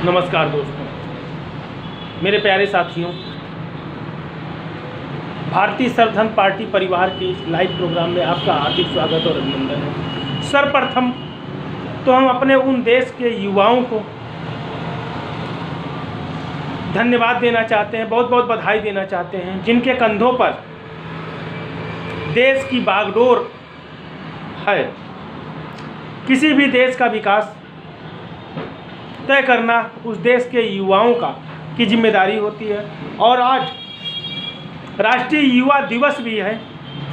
नमस्कार दोस्तों, मेरे प्यारे साथियों, भारतीय सर्वधर्म पार्टी परिवार के इस लाइव प्रोग्राम में आपका हार्दिक स्वागत और अभिनंदन है। सर्वप्रथम तो हम अपने उन देश के युवाओं को धन्यवाद देना चाहते हैं, बहुत बहुत बधाई देना चाहते हैं, जिनके कंधों पर देश की बागडोर है। किसी भी देश का विकास तय करना उस देश के युवाओं की जिम्मेदारी होती है। और आज राष्ट्रीय युवा दिवस भी है।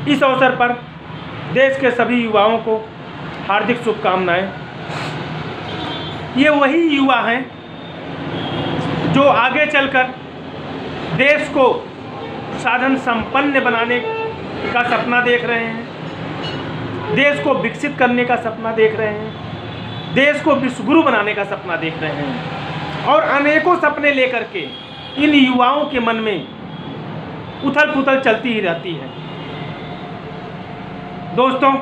इस अवसर पर देश के सभी युवाओं को हार्दिक शुभकामनाएं। ये वही युवा हैं जो आगे चलकर देश को साधन संपन्न बनाने का सपना देख रहे हैं, देश को विकसित करने का सपना देख रहे हैं, देश को विश्वगुरु बनाने का सपना देख रहे हैं। और अनेकों सपने लेकर के इन युवाओं के मन में उथल पुथल चलती ही रहती है दोस्तों।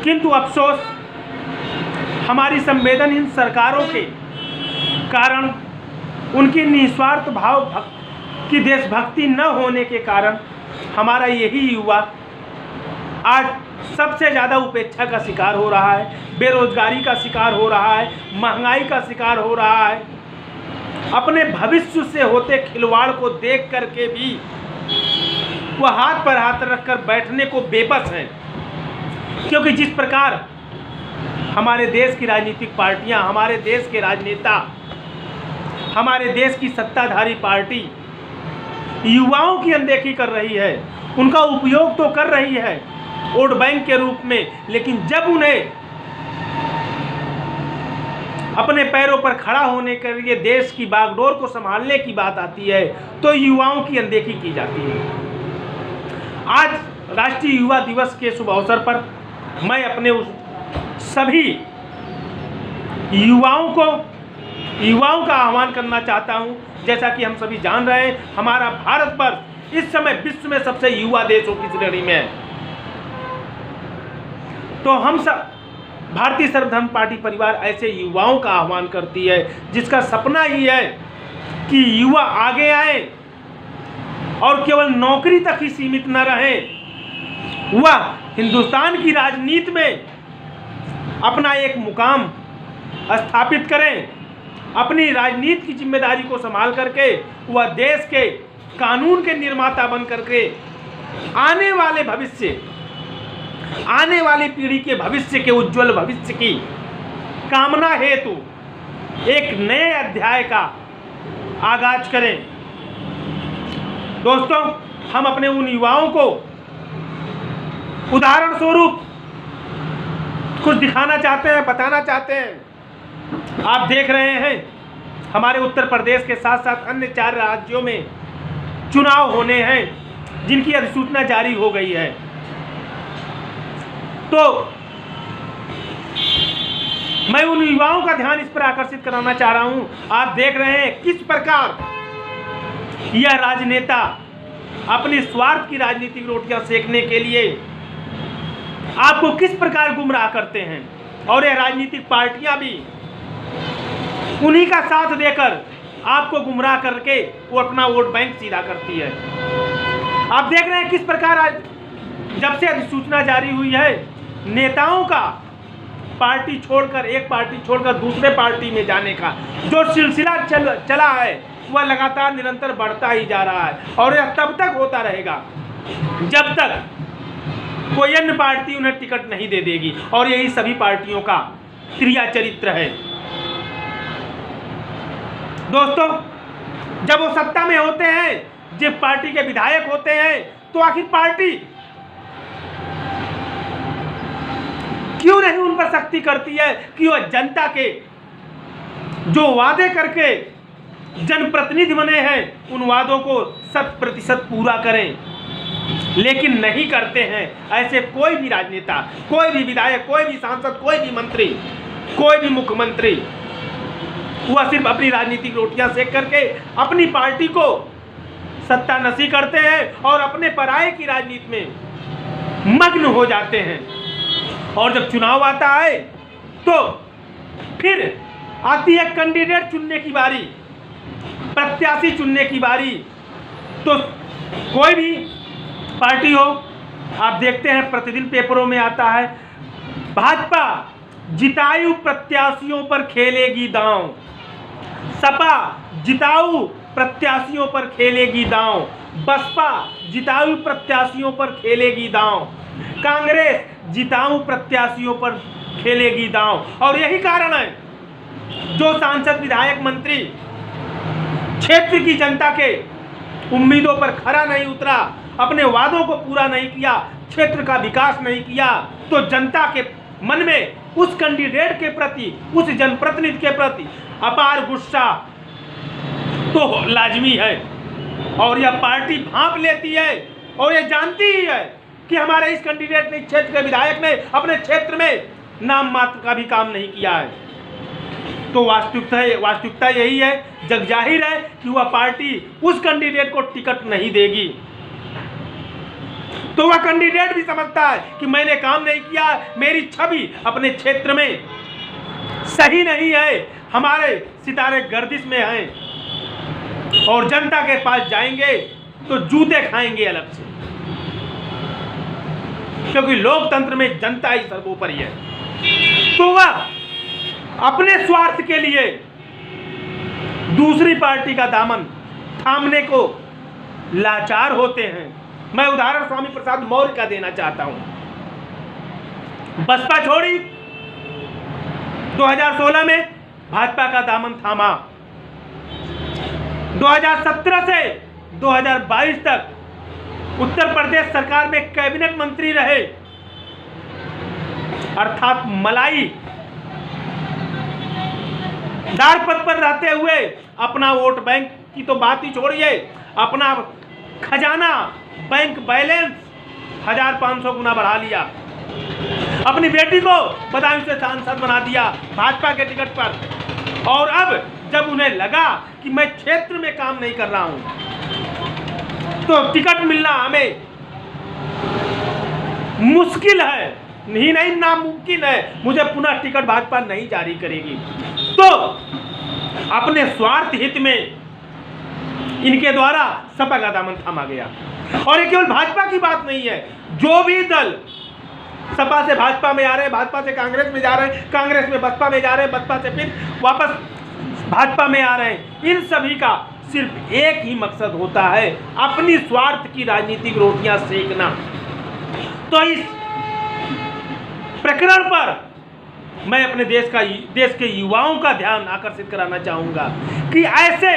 किंतु अफसोस, हमारी संवेदनहीन सरकारों के कारण, उनकी निस्वार्थ भाव की देशभक्ति न होने के कारण हमारा यही युवा आज सबसे ज़्यादा उपेक्षा का शिकार हो रहा है, बेरोजगारी का शिकार हो रहा है, महंगाई का शिकार हो रहा है। अपने भविष्य से होते खिलवाड़ को देख करके भी वह हाथ पर हाथ रखकर बैठने को बेबस हैं। क्योंकि जिस प्रकार हमारे देश की राजनीतिक पार्टियां, हमारे देश के राजनेता, हमारे देश की सत्ताधारी पार्टी युवाओं की अनदेखी कर रही है, उनका उपयोग तो कर रही है वोट बैंक के रूप में, लेकिन जब उन्हें अपने पैरों पर खड़ा होने के लिए देश की बागडोर को संभालने की बात आती है तो युवाओं की अनदेखी की जाती है। आज राष्ट्रीय युवा दिवस के शुभ अवसर पर मैं अपने उस सभी युवाओं का आह्वान करना चाहता हूं। जैसा कि हम सभी जान रहे हैं, हमारा भारत वर्ष इस समय विश्व में सबसे युवा देशों की श्रेणी में है। तो हम सब भारतीय सर्वधर्म पार्टी परिवार ऐसे युवाओं का आह्वान करती है जिसका सपना ही है कि युवा आगे आए और केवल नौकरी तक ही सीमित न रहे, वह हिंदुस्तान की राजनीति में अपना एक मुकाम स्थापित करें, अपनी राजनीति की जिम्मेदारी को संभाल करके वह देश के कानून के निर्माता बन करके आने वाली पीढ़ी के भविष्य के उज्जवल भविष्य की कामना हेतु एक नए अध्याय का आगाज करें। दोस्तों, हम अपने उन युवाओं को उदाहरण स्वरूप कुछ दिखाना चाहते हैं, बताना चाहते हैं। आप देख रहे हैं, हमारे उत्तर प्रदेश के साथ साथ अन्य 4 राज्यों में चुनाव होने हैं जिनकी अधिसूचना जारी हो गई है। तो मैं उन युवाओं का ध्यान इस पर आकर्षित कराना चाह रहा हूं। आप देख रहे हैं किस प्रकार यह राजनेता अपनी स्वार्थ की राजनीतिक रोटियां सेकने के लिए आपको किस प्रकार गुमराह करते हैं, और यह राजनीतिक पार्टियां भी उन्हीं का साथ देकर आपको गुमराह करके वो अपना वोट बैंक सीधा करती है। आप देख रहे हैं किस प्रकार आज जब से अधिसूचना जारी हुई है, नेताओं का एक पार्टी छोड़कर दूसरे पार्टी में जाने का जो सिलसिला चला है वह लगातार निरंतर बढ़ता ही जा रहा है। और यह तब तक होता रहेगा जब तक कोई अन्य पार्टी उन्हें टिकट नहीं दे देगी। और यही सभी पार्टियों का क्रिया चरित्र है। दोस्तों, जब वो सत्ता में होते हैं, जब पार्टी के विधायक होते हैं, तो आखिर पार्टी क्यों नहीं उन पर सख्ती करती है कि वह जनता के जो वादे करके जनप्रतिनिधि बने हैं उन वादों को 100% पूरा करें। लेकिन नहीं करते हैं। ऐसे कोई भी राजनेता, कोई भी विधायक, कोई भी सांसद, कोई भी मंत्री, कोई भी मुख्यमंत्री, वह सिर्फ अपनी राजनीतिक रोटियां सेक करके अपनी पार्टी को सत्तानशी करते हैं और अपने पराये की राजनीति में मग्न हो जाते हैं। और जब चुनाव आता है तो फिर आती है कैंडिडेट चुनने की बारी, प्रत्याशी चुनने की बारी, तो कोई भी पार्टी हो, आप देखते हैं प्रतिदिन पेपरों में आता है, भाजपा जिताऊ प्रत्याशियों पर खेलेगी दांव, सपा जिताऊ प्रत्याशियों पर खेलेगी दांव, बसपा जिताऊ प्रत्याशियों पर खेलेगी दांव, कांग्रेस जिताऊ प्रत्याशियों पर खेलेगी दांव। और यही कारण है जो सांसद, विधायक, मंत्री क्षेत्र की जनता के उम्मीदों पर खरा नहीं उतरा, अपने वादों को पूरा नहीं किया, क्षेत्र का विकास नहीं किया, तो जनता के मन में उस कैंडिडेट के प्रति, उस जनप्रतिनिधि के प्रति अपार गुस्सा तो लाजमी है। और यह पार्टी भांप लेती है और यह जानती ही है कि हमारे इस कैंडिडेट ने, क्षेत्र के विधायक ने अपने क्षेत्र में नाम मात्र का भी काम नहीं किया है। तो वास्तविकता यही है, जग जाहिर है कि वह पार्टी उस कैंडिडेट को टिकट नहीं देगी। तो वह कैंडिडेट भी समझता है कि मैंने काम नहीं किया, मेरी छवि अपने क्षेत्र में सही नहीं है, हमारे सितारे गर्दिश में हैं और जनता के पास जाएंगे तो जूते खाएंगे अलग से, क्योंकि लोकतंत्र में जनता ही सर्वोपरि है। तो वह अपने स्वार्थ के लिए दूसरी पार्टी का दामन थामने को लाचार होते हैं। मैं उदाहरण स्वामी प्रसाद मौर्य का देना चाहता हूं। बसपा छोड़ी, 2016 में भाजपा का दामन थामा, 2017 से 2022 तक उत्तर प्रदेश सरकार में कैबिनेट मंत्री रहे, अर्थात मलाई दार पद पर रहते हुए अपना वोट बैंक की तो बात ही छोड़िए, अपना खजाना, बैंक बैलेंस 1500 गुना बढ़ा लिया, अपनी बेटी को बदायूं से सांसद बना दिया भाजपा के टिकट पर। और अब जब उन्हें लगा कि मैं क्षेत्र में काम नहीं कर रहा हूं, तो टिकट मिलना हमें मुश्किल है, नहीं नामुमकिन है, मुझे पुनः टिकट भाजपा नहीं जारी करेगी। तो अपने स्वार्थ हित में इनके द्वारा सपा का दामन थामा गया। और ये केवल भाजपा की बात नहीं है, जो भी दल सपा से भाजपा में आ रहे हैं, भाजपा से कांग्रेस में जा रहे हैं, कांग्रेस में बसपा में जा रहे हैं, बसपा से फिर वापस भाजपा में आ रहे हैं, इन सभी का सिर्फ एक ही मकसद होता है, अपनी स्वार्थ की राजनीतिक रोटियां सेकना। तो इस प्रकरण पर मैं अपने देश के युवाओं का ध्यान आकर्षित कराना चाहूंगा कि ऐसे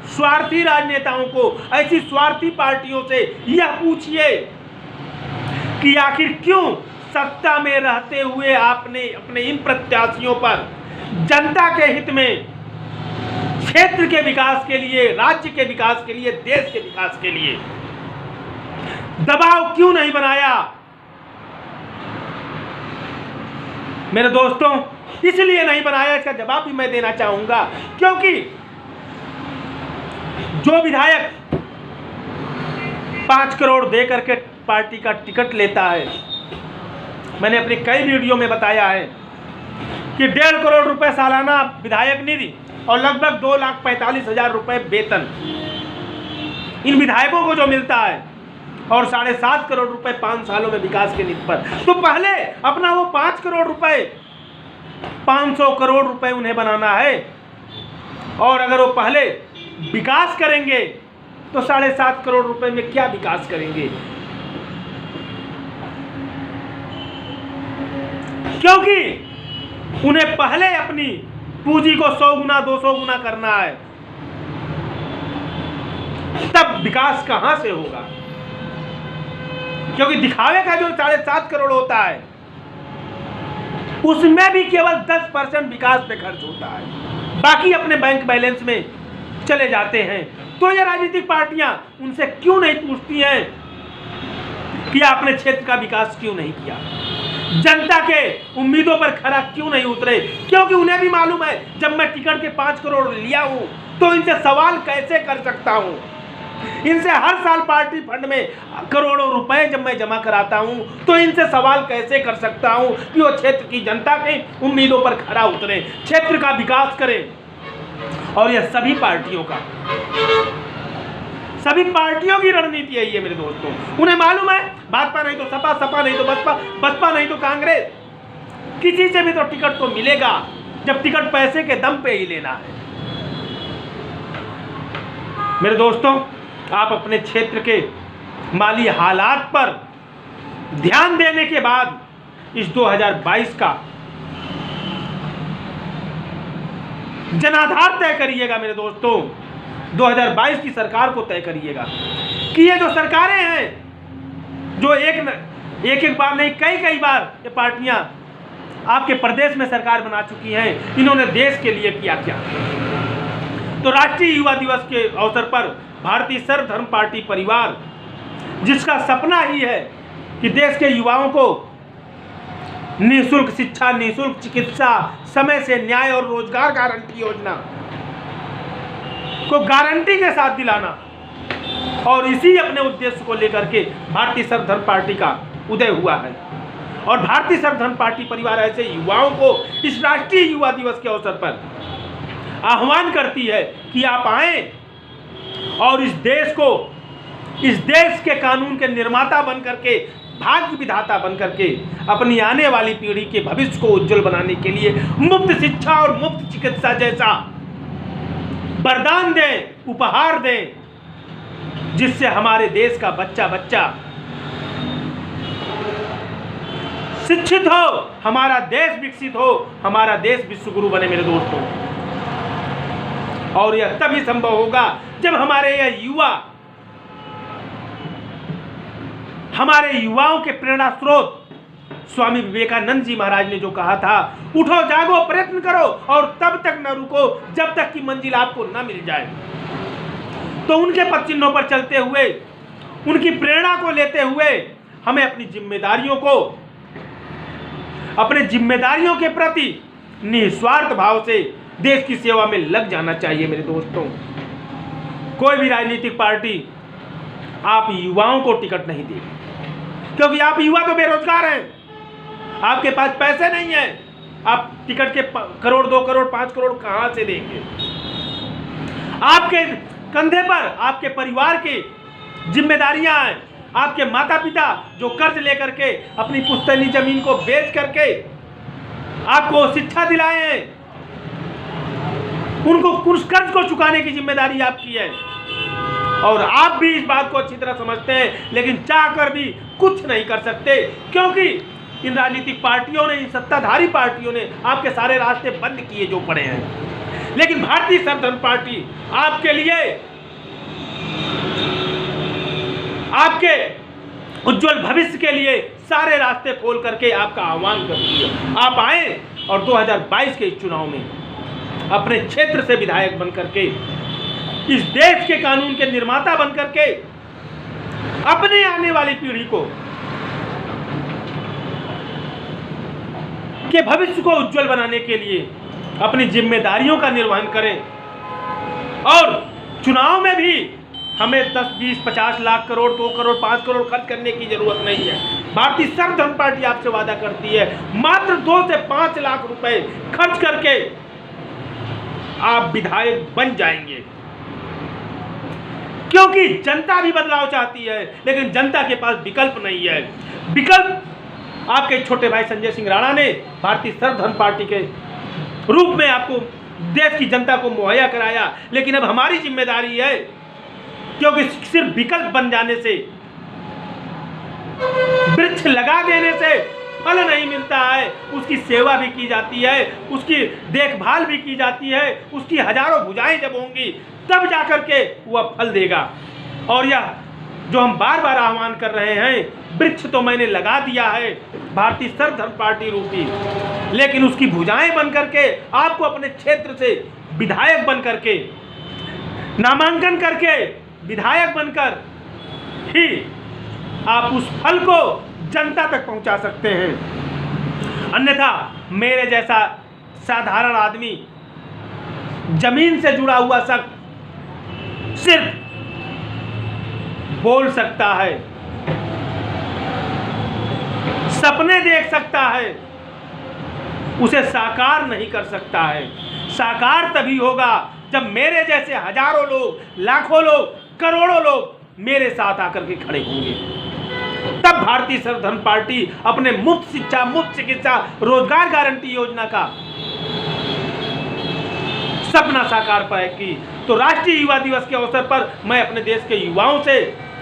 स्वार्थी राजनेताओं को, ऐसी स्वार्थी पार्टियों से यह पूछिए कि आखिर क्यों सत्ता में रहते हुए आपने अपने इन प्रत्याशियों पर जनता के हित में, क्षेत्र के विकास के लिए, राज्य के विकास के लिए, देश के विकास के लिए दबाव क्यों नहीं बनाया। मेरे दोस्तों, इसलिए नहीं बनाया, इसका जवाब भी मैं देना चाहूंगा, क्योंकि जो विधायक 5 करोड़ दे करके पार्टी का टिकट लेता है, मैंने अपने कई वीडियो में बताया है कि 1.5 करोड़ रुपए सालाना विधायक निधि और लगभग 2,45,000 रुपए वेतन इन विधायकों को जो मिलता है, और 7.5 करोड़ रुपए 5 सालों में विकास के निधि पर, तो पहले अपना वो 5 करोड़ रुपए 500 करोड़ रुपए उन्हें बनाना है। और अगर वो पहले विकास करेंगे तो 7.5 करोड़ रुपए में क्या विकास करेंगे, क्योंकि उन्हें पहले अपनी पूंजी को 100 गुना 200 गुना करना है, तब विकास कहां से होगा। क्योंकि दिखावे का जो 7.5 करोड़ होता है, उसमें भी केवल 10% विकास पे खर्च होता है, बाकी अपने बैंक बैलेंस में चले जाते हैं। तो ये राजनीतिक पार्टियां उनसे क्यों नहीं पूछती हैं कि आपने क्षेत्र का विकास क्यों नहीं किया, जनता के उम्मीदों पर खरा क्यों नहीं उतरे, क्योंकि उन्हें भी मालूम है जब मैं टिकट के 5 करोड़ लिया हूं तो इनसे सवाल कैसे कर सकता हूं। इनसे हर साल पार्टी फंड में करोड़ों रुपए जब मैं जमा कराता हूं तो इनसे सवाल कैसे कर सकता हूं कि वो क्षेत्र की जनता की उम्मीदों पर खरा उतरे, क्षेत्र का विकास करें। और यह सभी पार्टियों की रणनीति है ये मेरे दोस्तों। उन्हें मालूम है भाजपा नहीं तो सपा, सपा नहीं तो बसपा, बसपा नहीं तो कांग्रेस, किसी से भी तो टिकट तो मिलेगा, जब टिकट पैसे के दम पे ही लेना है। मेरे दोस्तों, आप अपने क्षेत्र के माली हालात पर ध्यान देने के बाद इस 2022 का जनाधार तय करिएगा। मेरे दोस्तों, 2022 की सरकार को तय करिएगा कि ये जो सरकारें हैं, जो एक बार नहीं कई बार ये पार्टियां आपके प्रदेश में सरकार बना चुकी हैं, इन्होंने देश के लिए किया क्या। तो राष्ट्रीय युवा दिवस के अवसर पर भारतीय सर्वधर्म पार्टी परिवार, जिसका सपना ही है कि देश के युवाओं को निःशुल्क शिक्षा, निःशुल्क चिकित्सा, समय से न्याय और रोजगार गारंटी योजना को गारंटी के साथ दिलाना, और इसी अपने उद्देश्य को लेकर के भारतीय सर्वधर्म पार्टी का उदय हुआ है। और भारतीय सर्वधर्म पार्टी परिवार ऐसे युवाओं को इस राष्ट्रीय युवा दिवस के अवसर पर आह्वान करती है कि आप आए और इस देश के कानून के निर्माता बन करके, भाग्य विधाता बन करके अपनी आने वाली पीढ़ी के भविष्य को उज्जवल बनाने के लिए मुफ्त शिक्षा और मुफ्त चिकित्सा जैसा वरदान दें, उपहार दें, जिससे हमारे देश का बच्चा शिक्षित हो, हमारा देश विकसित हो, हमारा देश विश्वगुरु बने। मेरे दोस्तों, और यह तभी संभव होगा जब हमारे युवाओं के प्रेरणा स्रोत स्वामी विवेकानंद जी महाराज ने जो कहा था, उठो जागो प्रयत्न करो और तब तक न रुको जब तक कि मंजिल आपको न मिल जाए। तो उनके पद चिन्हों पर चलते हुए, उनकी प्रेरणा को लेते हुए हमें अपनी जिम्मेदारियों के प्रति निस्वार्थ भाव से देश की सेवा में लग जाना चाहिए। मेरे दोस्तों, कोई भी राजनीतिक पार्टी आप युवाओं को टिकट नहीं देगी, क्योंकि आप युवा तो बेरोजगार हैं, आपके पास पैसे नहीं है, आप टिकट के करोड़, 2 करोड़, 5 करोड़ कहां से देंगे। आपके कंधे पर आपके परिवार की जिम्मेदारियां हैं, आपके माता पिता जो कर्ज लेकर के अपनी पुश्तैनी जमीन को बेच करके आपको शिक्षा दिलाए हैं, उनको उस कर्ज को चुकाने की जिम्मेदारी आपकी है। और आप भी इस बात को अच्छी तरह समझते हैं, लेकिन चाहकर भी कुछ नहीं कर सकते, क्योंकि इन राजनीतिक पार्टियों ने, इन सत्ताधारी पार्टियों ने आपके सारे रास्ते बंद किए जो पड़े हैं। लेकिन भारतीय सर्वधर्म पार्टी आपके लिए, आपके उज्जवल भविष्य के लिए सारे रास्ते खोल करके आपका आह्वान करती है। आप आए और 2022 के इस चुनाव में अपने क्षेत्र से विधायक बनकर के, इस देश के कानून के निर्माता बनकर के अपने आने वाली पीढ़ी के भविष्य को उज्जवल बनाने के लिए अपनी जिम्मेदारियों का निर्वहन करें। और चुनाव में भी हमें 10, 20, 50 लाख करोड़, 2 करोड़, 5 करोड़ खर्च करने की जरूरत नहीं है। भारतीय सर्वधर्म पार्टी आपसे वादा करती है, मात्र 2 से 5 लाख रुपए खर्च करके आप विधायक बन जाएंगे। क्योंकि जनता भी बदलाव चाहती है, लेकिन जनता के पास विकल्प नहीं है। विकल्प आपके छोटे भाई संजय सिंह राणा ने भारतीय सर्वधर्म पार्टी के रूप में आपको, देश की जनता को मुहैया कराया। लेकिन अब हमारी जिम्मेदारी है, क्योंकि सिर्फ विकल्प बन जाने से, वृक्ष लगा देने से फल नहीं मिलता है, उसकी सेवा भी की जाती है, उसकी देखभाल भी की जाती है, उसकी हजारों भुजाएं जब होंगी तब जाकर के वह फल देगा। और यह जो हम बार बार आह्वान कर रहे हैं, वृक्ष तो मैंने लगा दिया है भारतीय सर्वधर्म पार्टी रूपी, लेकिन उसकी भुजाएं बन करके आपको अपने क्षेत्र से विधायक बन करके, नामांकन करके विधायक बनकर ही आप उस फल को जनता तक पहुंचा सकते हैं। अन्यथा मेरे जैसा साधारण आदमी, जमीन से जुड़ा हुआ शख्स, सिर्फ बोल सकता है, सपने देख सकता है, उसे साकार नहीं कर सकता है। साकार तभी होगा जब मेरे जैसे हजारों लोग, लाखों लोग, करोड़ों लोग मेरे साथ आकर के खड़े होंगे। तब भारतीय सर्वधर्म पार्टी अपने मुफ्त शिक्षा, मुफ्त चिकित्सा, रोजगार गारंटी योजना का सपना साकार पाएगी। तो राष्ट्रीय युवा दिवस के अवसर पर मैं अपने देश के युवाओं से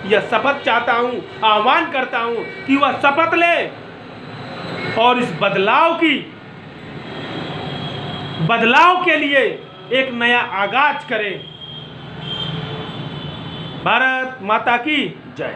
यह शपथ चाहता हूं, आह्वान करता हूं कि वह शपथ ले और इस बदलाव के लिए एक नया आगाज करें। भारत माता की जय।